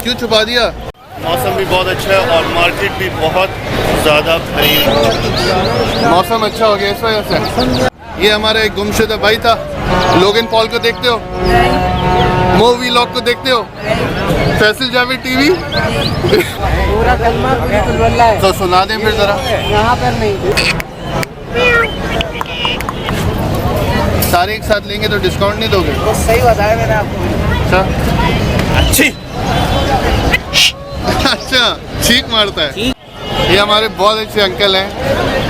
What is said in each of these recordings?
क्यों छुपा दिया? मौसम भी बहुत अच्छा है और मार्केट भी बहुत ज़्यादा भरी है। मौसम अच्छा हो गया इस वजह से। ये हमारा एक गुमशुदा भाई था। लोगन पॉल को देखते हो? मूवी लॉग को देखते हो? फैसल जावेद टीवी पूरा कलमा पूरी कुलवल्ला है। तो सुना दें फिर जरा। यहाँ पर नहीं, सारे एक साथ लेंगे तो डिस्काउंट नहीं दोगे? तो सही बताया मैंने आपको। अच्छा अच्छी अच्छा चीख मारता है। ये हमारे बहुत अच्छे अंकल हैं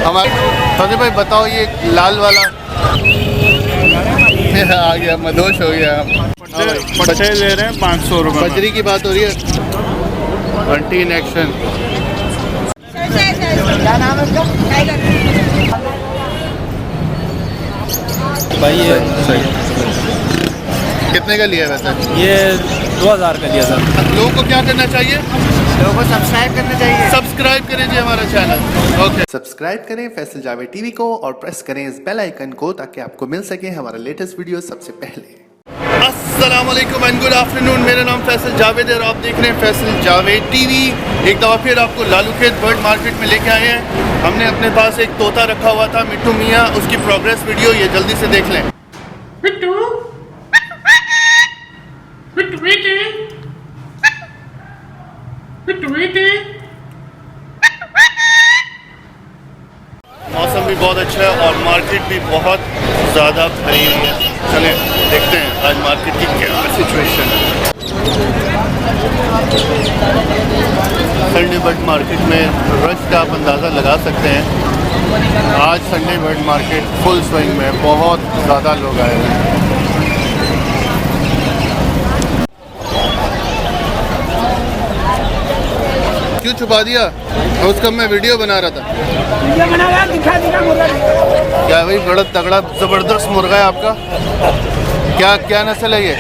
हमारे। संजय भाई बताओ, ये लाल वाला आ गया, मदोश हो गया। पट्टे ले रहे हैं 500 रुपये। बजरी की बात हो रही है। Bunty in action. क्या नाम है उसका? टाइगर। भाई ये सही कितने का लिया वैसे? ये 2000 का लिया सर। लोगों को क्या करना चाहिए? लोगों को सब्सक्राइब करना चाहिए। सब्सक्राइब करें जी हमारा चैनल। ओके, सब्सक्राइब करें फैसल जावेद टीवी को और प्रेस करें इस बेल आइकन को ताकि आपको मिल सके हमारा लेटेस्ट वीडियो सबसे पहले। अस्सलाम वालेकुम एंड गुड आफ्टरनून। मेरा नाम फैसल जावेद है और आप देख रहे हैं फैसल जावेद टीवी। एक दफ़ा फिर आपको लालूखेत बर्ड मार्केट में लेके आए हैं। हमने अपने पास एक तोता रखा हुआ था, मिट्टू मियाँ, उसकी प्रोग्रेस वीडियो ये जल्दी से देख लें। मिट्टू मिट्टू बेटे, मिट्टू बेटे। मौसम भी बहुत अच्छा है और मार्केट भी बहुत ज़्यादा भरी हुई है। चलें देखते हैं आज मार्केट की क्या सिचुएशन है। संडे बर्ड मार्केट में रश का आप अंदाज़ा लगा सकते हैं। आज Sunday bird market full swing में, बहुत ज़्यादा लोग आए हैं। क्यों छुपा दिया? उसका मैं वीडियो बना रहा था। क्या भाई, बड़ा तगड़ा ज़बरदस्त मुर्गा है आपका। क्या नस्ल है ये?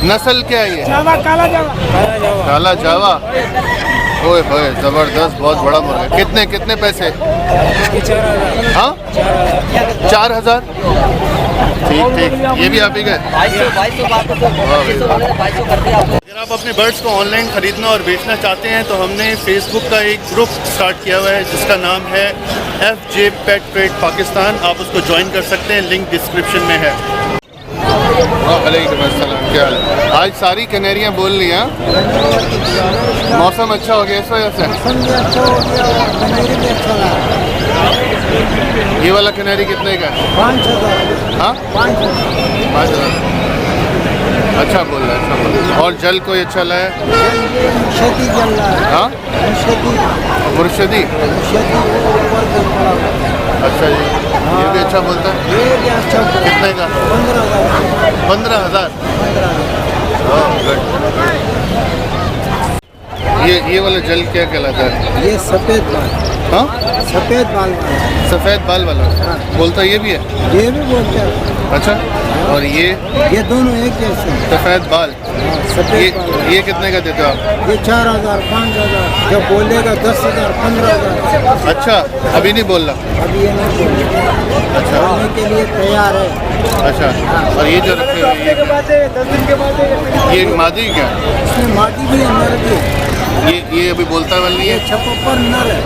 नस्ल क्या है ये? काला जावा। ओए होए, ज़बरदस्त, बहुत बड़ा मुर्गा। कितने पैसे? हाँ 4000। ठीक, ये भी आप ही का। अगर आप अपने बर्ड्स को ऑनलाइन ख़रीदना और बेचना चाहते हैं तो हमने फेसबुक का एक ग्रुप स्टार्ट किया हुआ है जिसका नाम है FJ Pet Trade पाकिस्तान। आप उसको ज्वाइन कर सकते हैं, लिंक डिस्क्रिप्शन में है। वालेकुम अस्सलाम, क्या हाल है? आज सारी कनेरियाँ बोल ली हैं। मौसम अच्छा हो गया इस वजह से। ये वाला कनेरी कितने का है? 5000। हाँ 5000। अच्छा बोल रहा है, अच्छा बोल रहा है। और जल कोई अच्छा लाया? हाँ मुर्शदी। अच्छा जी, ये भी अच्छा बोलता है। कितने का? 15,000। ये वाला जल क्या कहलाता है? ये सफेद बाल। हाँ सफेद बाल वाला। सफ़ेद बाल वाला। हाँ। बोलता ये भी है? ये भी बोलते हैं। अच्छा, और ये दोनों एक जैसे हैं। सफ़ेद बाल। सफेद बाल। ये कितने का देते हो आप? ये 4000, 5000। जब बोलेगा 10,000, 15,000। अच्छा, अभी नहीं बोल रहा? अभी ये नहीं बोलेगा। अच्छा, बोलने के लिए तैयार है। अच्छा। और ये जो रखे हुए 10 दिन के बाद ये मादी क्या? इसमें माटी भी है, नर भी है। ये अभी बोलता वाला नहीं है? छप्पर नर है।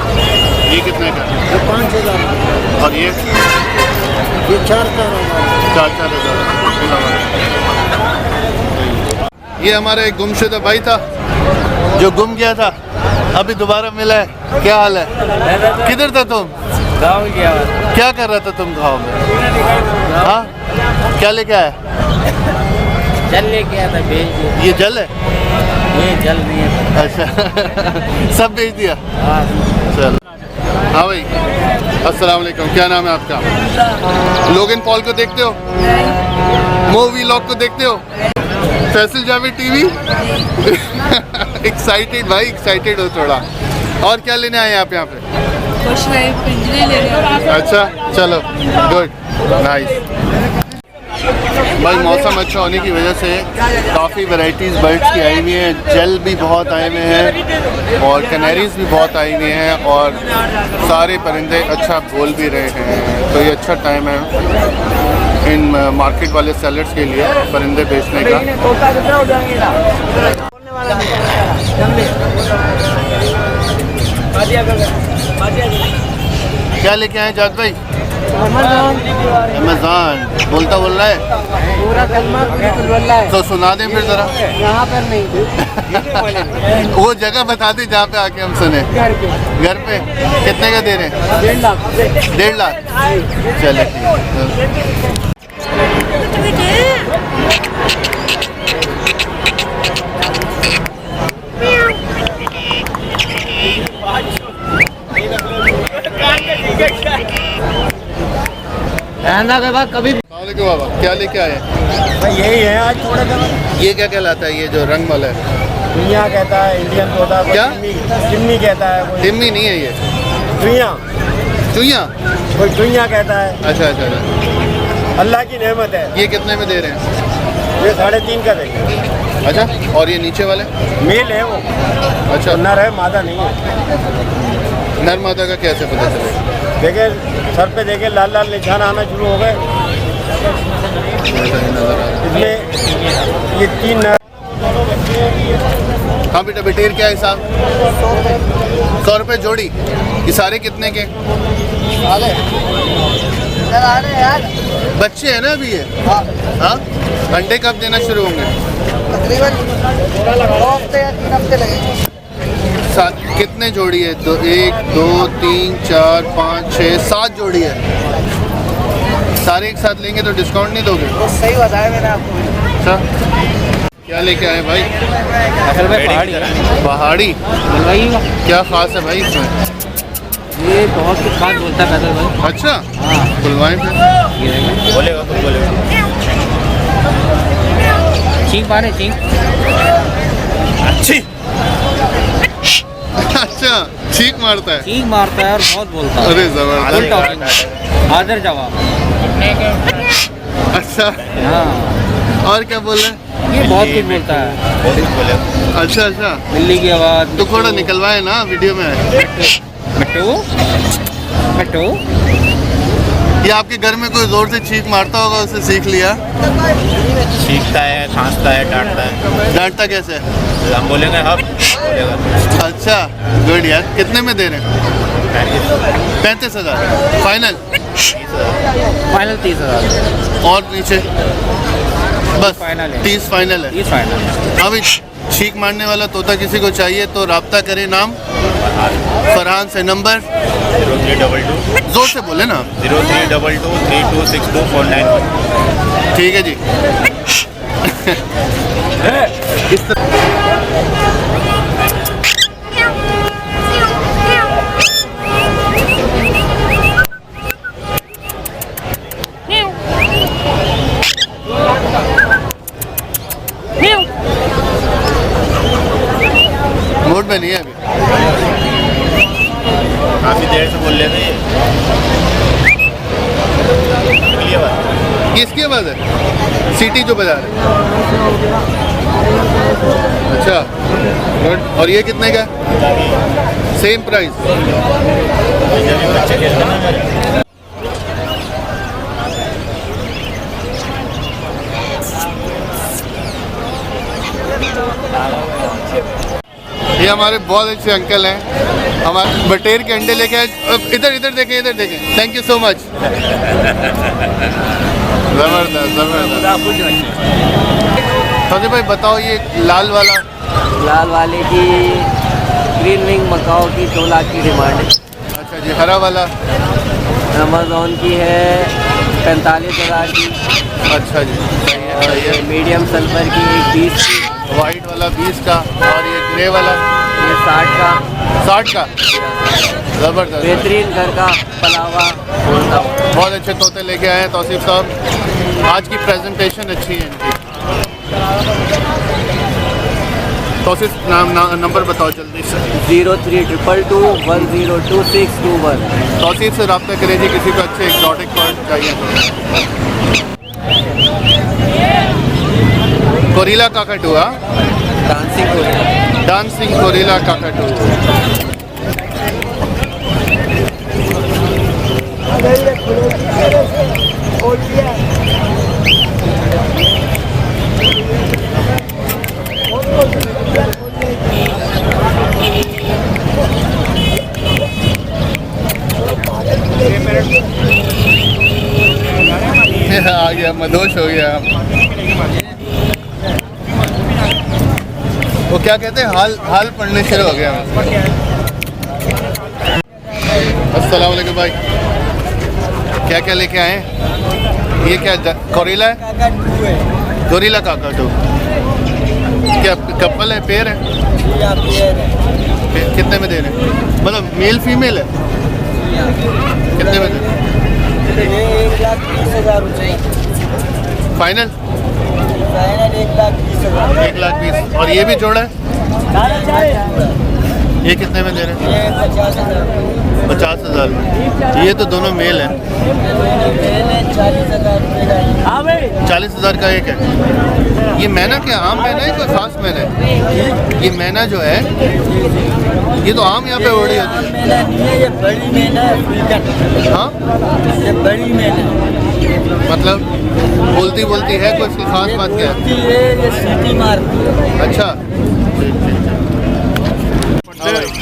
ये कितने का? ये 5000। और ये 4,000। 4,000। ये हमारा एक गुमशुदा भाई था जो गुम गया था, अभी दोबारा मिला है। क्या हाल है? किधर था तुम? गाँव गया। क्या कर रहा था तुम गाँव में? हाँ, क्या लेके आया? जल लेके आया था, भेज दिया। ये जल है? ये जल नहीं है। अच्छा सब बेच दिया। चल, हाँ भाई, अस्सलाम वालेकुम, क्या नाम है आपका? लोगन पॉल को देखते हो? मूवी लॉग को देखते हो? फैसल जावेद टीवी एक्साइटेड भाई, एक्साइटेड हो थोड़ा। और क्या लेने आए आप यहाँ पे? कुछ नहीं, पिंजरे ले रहे हैं। अच्छा चलो, गुड, नाइस। भाई मौसम अच्छा होने की वजह से काफ़ी वैरायटीज़ बर्ड्स की आई हुई हैं, जेल भी बहुत आए हुए हैं और कैनरीज भी बहुत आई हुई हैं और सारे परिंदे अच्छा बोल भी रहे हैं। तो ये अच्छा टाइम है इन मार्केट वाले सेलर्स के लिए परिंदे बेचने का। क्या लेके आए जाद भाई? अमेज़न बोल रहा है पूरा कलमा है। तो सुना दें फिर ज़रा। यहाँ पर नहीं वो जगह बता दें जहाँ पे आके हम सुने। घर पे कितने का दे रहे हैं? 1.5 लाख। 1.5 लाख। चले ठीक। रहना के बाद कभी वालेकुम बाबा, क्या लेके आए हैं? यही है आज थोड़ा सा। ये क्या कहलाता है? ये जो रंग वाला है दुनिया कहता है, इंडियन तोता क्या? चिम्मी कहता है, कोई टिम्मी नहीं है ये, दुनिया, चुईया। कोई दुनिया कहता है। अच्छा अच्छा अच्छा। अल्लाह की नेमत है। ये कितने में दे रहे हैं? ये 3.5 का देंगे। अच्छा, और ये नीचे वाले? मेल है वो, अच्छा, नर है, मादा नहीं है। नर मादा का कैसे पता चलेगा? देखे सर पे देखे लाल लाल निशान आना शुरू हो गए। ऐसा ही नजर आ रहा इसमें ये 3 नर। है। हाँ बेटा, बटेर क्या हिसाब? 100 रुपये जोड़ी। ये सारे कितने के? बच्चे हैं ना अभी ये? हाँ। अंडे कब देना शुरू होंगे? तकरीबन 2 हफ्ते या 3 हफ्ते लगेंगे। कितने जोड़ी है? 1 2 3 4 5 6 7 जोड़ी है। सारे एक साथ लेंगे तो डिस्काउंट नहीं दोगे? तो सही बताया मैंने आपको। अच्छा, क्या लेके आए भाई? असल में पहाड़ी है। पहाड़ी क्या खास है भाई इसमें? ये बहुत कुछ खास बोलता है पैदल भाई। अच्छा, हाँ, खुलवाएं फिर। बोलेगा कुछ बोलेगा। चीख मारे चीख। अच्छी। अच्छा, चीख मारता है। चीख मारता है और बहुत बोलता है। अरे जबरदस्त। हाजिर जवाब। अच्छा, हाँ, और क्या बोल रहे हैं? ये बहुत कुछ बोलता है। अच्छा अच्छा, बिल्ली की आवाज़। तो थोड़ा निकलवाए ना वीडियो में। मिट्टू मिट्टू। ये आपके घर में कोई जोर से चीख मारता होगा, उसे सीख लिया? सीखता है, खांसता है, डांटता है। डांटता कैसे? हम बोलेंगे हम बोलेगा। अच्छा, गुड यार। कितने में दे रहे हैं? 35,000 फाइनल। फाइनल 30,000। और नीचे बस फाइनल है। 30 फाइनल है। 30 फाइनल। अभी छींक मारने वाला तोता किसी को चाहिए तो राब्ता करें। नाम फरहान से। नंबर 0322 जोर से बोले ना। 0322 3262 491। ठीक है जी। मूड में नहीं है अभी। काफ़ी देर से बोल रहे थे ये बात। किसकी आवाज़ है? सीटी जो बजा रहे। अच्छा, गुड। और ये कितने का? Same price. बच्चे खेलते हैं ना। ये हमारे बहुत अच्छे अंकल हैं। हमारे बटेर के अंडे लेके आए। इधर इधर देखें, इधर देखें। Thank you so much. ज़बरदस्त ज़बरदस्त। तो भाई बताओ, ये लाल वाला? लाल वाले की ग्रीन विंग मकाओ की 2 लाख की डिमांड है। अच्छा जी। हरा वाला? अमेज़न की है 45,000 की। अच्छा जी, सही है सही है। मीडियम सल्फर की 20 की। वाइट वाला 20 का। और ये ग्रे वाला? ये 60 का। 60 का। ज़बरदस्त। बेहतरीन घर का पलावा बोलता हूँ। बहुत अच्छे तोते लेके आए हैं तौसीफ साहब। आज की प्रेजेंटेशन अच्छी है इनकी। तौसीफ नंबर बताओ जल्दी से। 0322 102621। तौसीफ से रब्ता करें जी, किसी को अच्छे एक्सोटिक बर्ड चाहिए तो। गोरिल्ला काकाटू, हाँ dancing gorilla. Dancing gorilla cockatoo. आ गया, मदोश हो गया। वो क्या कहते हैं, हाल पढ़ने शुरू हो गया। अस्सलाम वालेकुम भाई, क्या क्या लेके आए हैं? ये क्या गोरिल्ला है? गोरिल्ला काकाटू। क्या कपल है, पेयर है? कितने में दे रहे हैं? मतलब मेल फीमेल है? कितने में दे रहे हैं? ये 1,20,000 रुपये फाइनल? फाइनल 1,20,000। 1,20,000। और ये भी जोड़ा है? ये कितने में दे रहे हैं? ये 50,000। 50,000 में। ये तो दोनों मेल हैं। 40,000 रुपये। 40,000 का एक है। ये मैना क्या आम मैना है, कोई खास मैना है? ये मैना जो है, ये तो आम यहाँ पे ओढ़ी होती है। मैना नहीं है, ये बड़ी मैना है। हाँ, ये बड़ी मैना मतलब बोलती है, कोई इसकी खास बात क्या है? ये सीटी मारती है। अच्छा,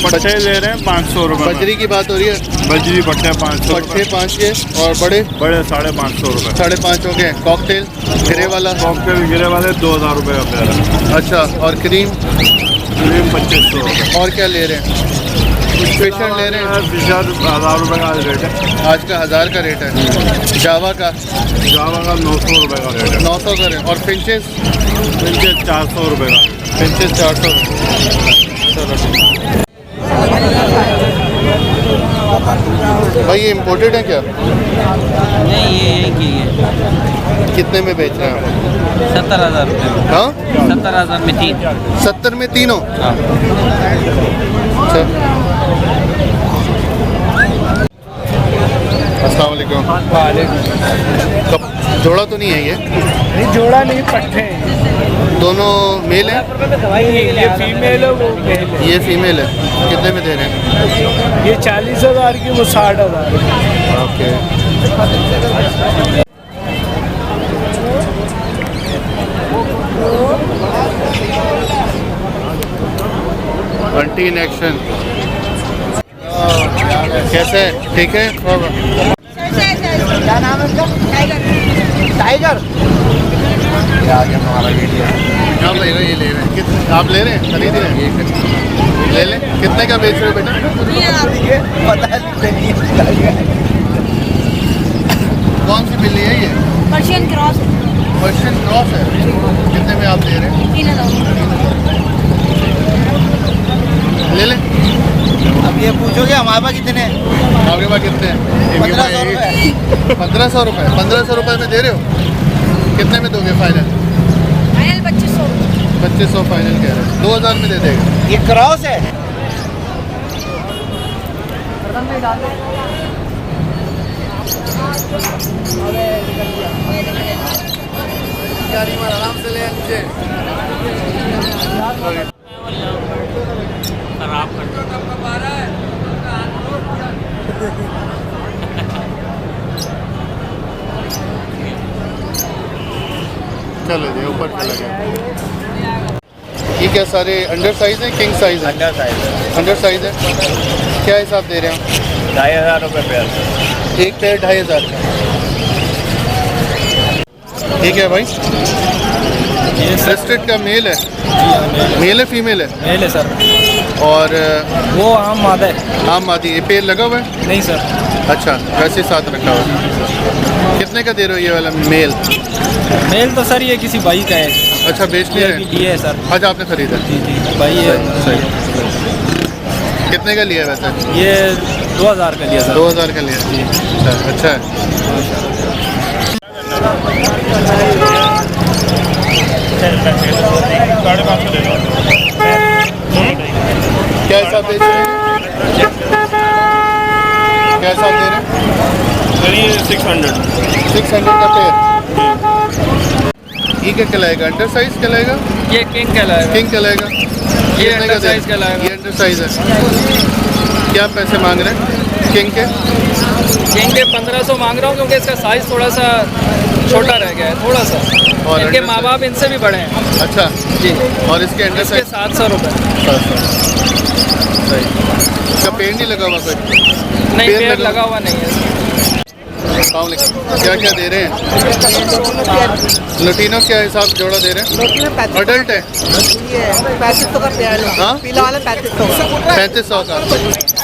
पट्टे ले रहे हैं 500 रुपये। बजरी की बात हो रही है। बजरी पट्टे 500 पट्टे 5 के, और बड़े बड़े 550 रुपये। 5.5 हो गए। कॉकटेल गिरे वाला? कॉकटेल गिरे वाले 2,000 रुपये का पेयर है। अच्छा, और क्रीम? क्रीम 2,500 रुपये। और क्या ले रहे हैं? स्पेशल ले रहे हैं? 1,000 रुपये का रेट है। आज का 1,000 का रेट है। जावा का? जावा का 900 रुपये का रेट है। 900 का रेट। और फिंचेस? फिंचेस 400 रुपये का। फिंचेस 400। चलो, भाई ये इम्पोर्टेड है क्या? नहीं, ये एक ही है। कितने में बेच रहे हैं आप? 70,000 रुपये। हाँ, 70,000 में 3। 70 में तीनों? अच्छा, अस्सलाम वालेकुम। कब जोड़ा तो नहीं है ये? नहीं, जोड़ा नहीं, पट्टे हैं। दोनों मेल हैं? ये फीमेल है, वो मेल है। ये फीमेल है। कितने में दे रहे हैं? ये 40,000 की, वो 60,000। ओके। Bunty in action. कैसे है? ठीक है? क्या नाम है इसका? टाइगर। आप ले रहे हैं? ये ले रहे हैं? आप ले रहे हैं? खरीद रहे हैं? ले लें। कितने का बेच रहे हो बेटा? कौन सी बिल्ली है ये? पर्शियन क्रॉस है। पर्शियन क्रॉस है। कितने में आप ले रहे हैं? 3,000। ले लें। अब ये पूछोगे हमारे पास कितने हैं? आपके पास कितने हैं? 1,500 रुपये। 1,500 रुपये? 1,500 रुपये में दे रहे हो? कितने में दोगे फाइनल? फाइनल 2,500। 2,500 फाइनल कह रहे हैं। 2,000 में दे देगा। ये क्रॉस है। आराम से ले नीचे। चलो जी, ऊपर चला गया। ये क्या सारे अंडर साइज है, किंग साइज है? अंडर साइज है। अंडर साइज है। क्या हिसाब दे रहे हैं? 2,500 रुपये पेयर। एक पेयर 2,500 का। ठीक है भाई। ये क्रेस्टेड का मेल है? मेल है फीमेल है? मेल है सर। और वो आम मादा है। आम मादी। ये पेड़ लगा हुआ है? नहीं सर। अच्छा, वैसे ही साथ रखा हुआ है। कितने का दे रहे हो ये वाला मेल? मेल तो सर ये किसी भाई का है। अच्छा, बेचने ये है? भी लिए है सर। आज आपने खरीदा? जी जी, भाई है। सही। कितने का लिया है वैसे? ये 2,000 का लिया सर। 2,000 का लिया। अच्छा है। क्या हिसाब बेच रहे हैं? क्या हिसाब दे रहे हैं? 600। 600 का पेड़। ये क्या कहलाएगा? अंडर साइज कहलाएगा? ये किंग कहलाएगा। किंग कहलाएगा? ये कितने का अंडर दे- साइज कहलाएगा। ये अंडर साइज है। क्या पैसे मांग रहे हैं किंग के? किंग के 1500 मांग रहा हूँ क्योंकि इसका साइज थोड़ा सा छोटा रह गया है, थोड़ा सा। और इनके अंडर माँ बाप इनसे भी बड़े हैं अच्छा, जी। और इसके अंडर इसके साइज 700 रुपये। सही। इसका पेड़ नहीं लगा हुआ फिर? नहीं, पेड़ पेड़ लगा- लगा हुआ नहीं है। क्या क्या दे रहे हैं? लटीनो क्या हिसाब जोड़ा दे रहे हैं? अडल्ट है? ये 3500 का पेयर हाँ? है, पीला वाला 3500 का। 3500 का।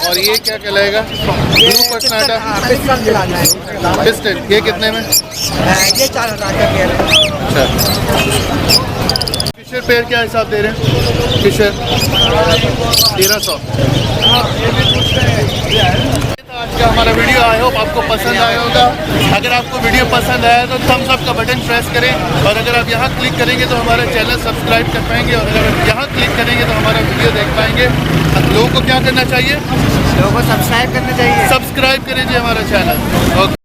और ये क्या कहलाएगा? ब्लू पटनाटा पिस्टन दिलाना है। पिस्टन, ये कितने में? ये 4000 का पेयर है। अच्छा। फिशर पेयर क्या हिसाब दे रहे हैं? फिशर 1300। आज का हमारा वीडियो आई होप आपको पसंद आया होगा। अगर आपको वीडियो पसंद आया तो थम्स अप का बटन प्रेस करें, और अगर आप यहाँ क्लिक करेंगे तो हमारा चैनल सब्सक्राइब कर पाएंगे, और अगर आप यहाँ क्लिक करेंगे तो हमारा वीडियो देख पाएंगे। लोगों को क्या करना चाहिए? लोगों को सब्सक्राइब करना चाहिए। सब्सक्राइब करें जी हमारा चैनल। ओके।